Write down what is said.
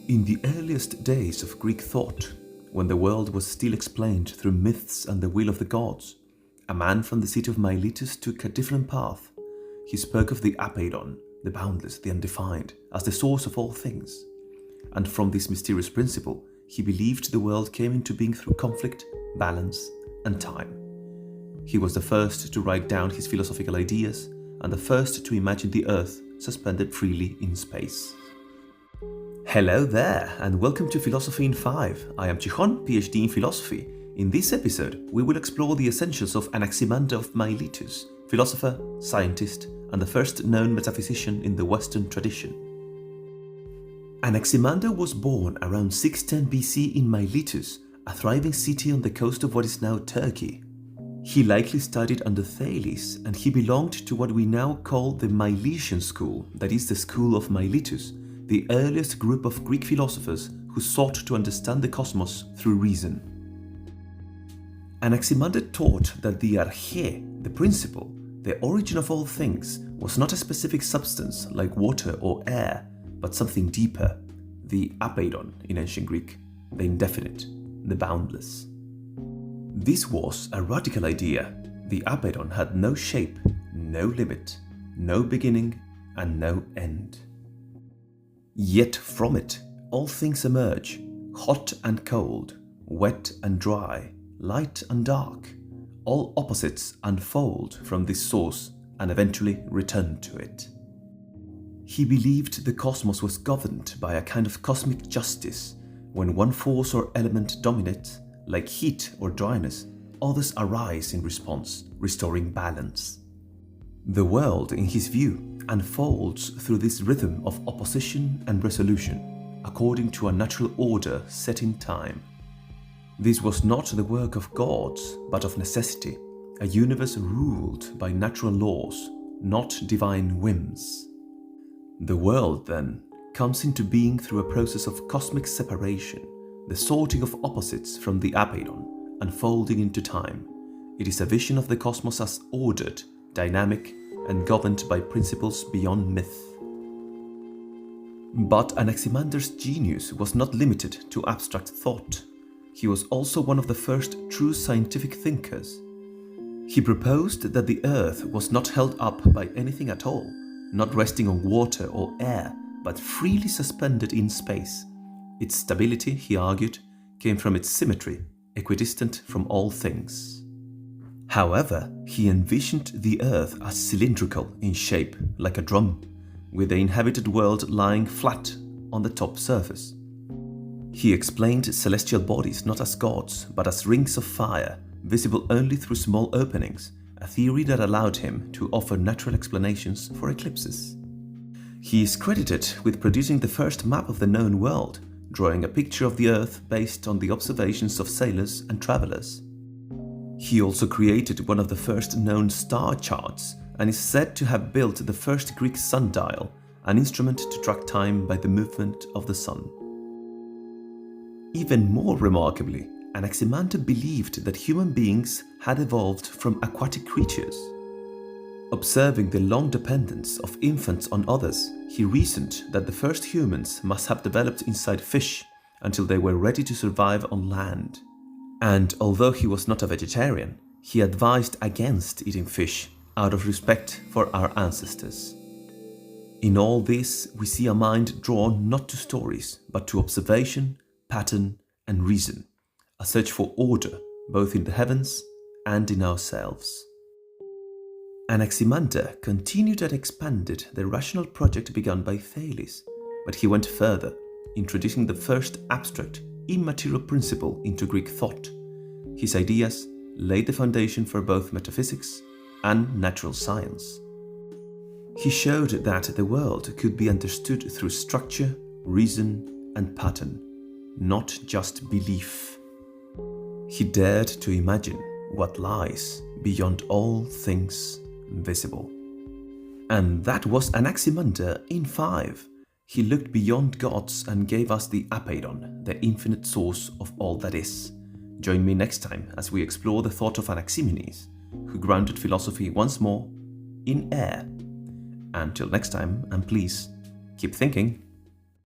In the earliest days of Greek thought, when the world was still explained through myths and the will of the gods, a man from the city of Miletus took a different path. He spoke of the Apeiron, the boundless, the undefined, as the source of all things. And from this mysterious principle, he believed the world came into being through conflict, balance, and time. He was the first to write down his philosophical ideas and the first to imagine the earth suspended freely in space. Hello there, and welcome to Philosophy in 5. I am Chichon, PhD in Philosophy. In this episode, we will explore the essentials of Anaximander of Miletus, philosopher, scientist, and the first known metaphysician in the Western tradition. Anaximander was born around 610 BC in Miletus, a thriving city on the coast of what is now Turkey. He likely studied under Thales, and he belonged to what we now call the Milesian school, that is the school of Miletus, the earliest group of Greek philosophers who sought to understand the cosmos through reason. Anaximander taught that the Arché, the principle, the origin of all things, was not a specific substance like water or air, but something deeper, the Apeiron in ancient Greek, the indefinite, the boundless. This was a radical idea. The Apeiron had no shape, no limit, no beginning, and no end. Yet from it, all things emerge, hot and cold, wet and dry, light and dark. All opposites unfold from this source and eventually return to it. He believed the cosmos was governed by a kind of cosmic justice. When one force or element dominates, like heat or dryness, others arise in response, restoring balance. The world, in his view, unfolds through this rhythm of opposition and resolution, according to a natural order set in time. This was not the work of gods, but of necessity, a universe ruled by natural laws, not divine whims. The world, then, comes into being through a process of cosmic separation, the sorting of opposites from the Apeiron, unfolding into time. It is a vision of the cosmos as ordered, dynamic, and governed by principles beyond myth. But Anaximander's genius was not limited to abstract thought. He was also one of the first true scientific thinkers. He proposed that the earth was not held up by anything at all, not resting on water or air, but freely suspended in space. Its stability, he argued, came from its symmetry, equidistant from all things. However, he envisioned the earth as cylindrical in shape, like a drum, with the inhabited world lying flat on the top surface. He explained celestial bodies not as gods, but as rings of fire, visible only through small openings, a theory that allowed him to offer natural explanations for eclipses. He is credited with producing the first map of the known world, drawing a picture of the earth based on the observations of sailors and travelers. He also created one of the first known star charts and is said to have built the first Greek sundial, an instrument to track time by the movement of the sun. Even more remarkably, Anaximander believed that human beings had evolved from aquatic creatures. Observing the long dependence of infants on others, he reasoned that the first humans must have developed inside fish until they were ready to survive on land. And although he was not a vegetarian, he advised against eating fish out of respect for our ancestors. In all this, we see a mind drawn not to stories, but to observation, pattern, and reason, a search for order both in the heavens and in ourselves. Anaximander continued and expanded the rational project begun by Thales, but he went further, introducing the first abstract, immaterial principle into Greek thought. His ideas laid the foundation for both metaphysics and natural science. He showed that the world could be understood through structure, reason, and pattern, not just belief. He dared to imagine what lies beyond all things visible. And that was Anaximander in 5. He looked beyond gods and gave us the Apeiron, the infinite source of all that is. Join me next time as we explore the thought of Anaximenes, who grounded philosophy once more in air. Until next time, and please, keep thinking.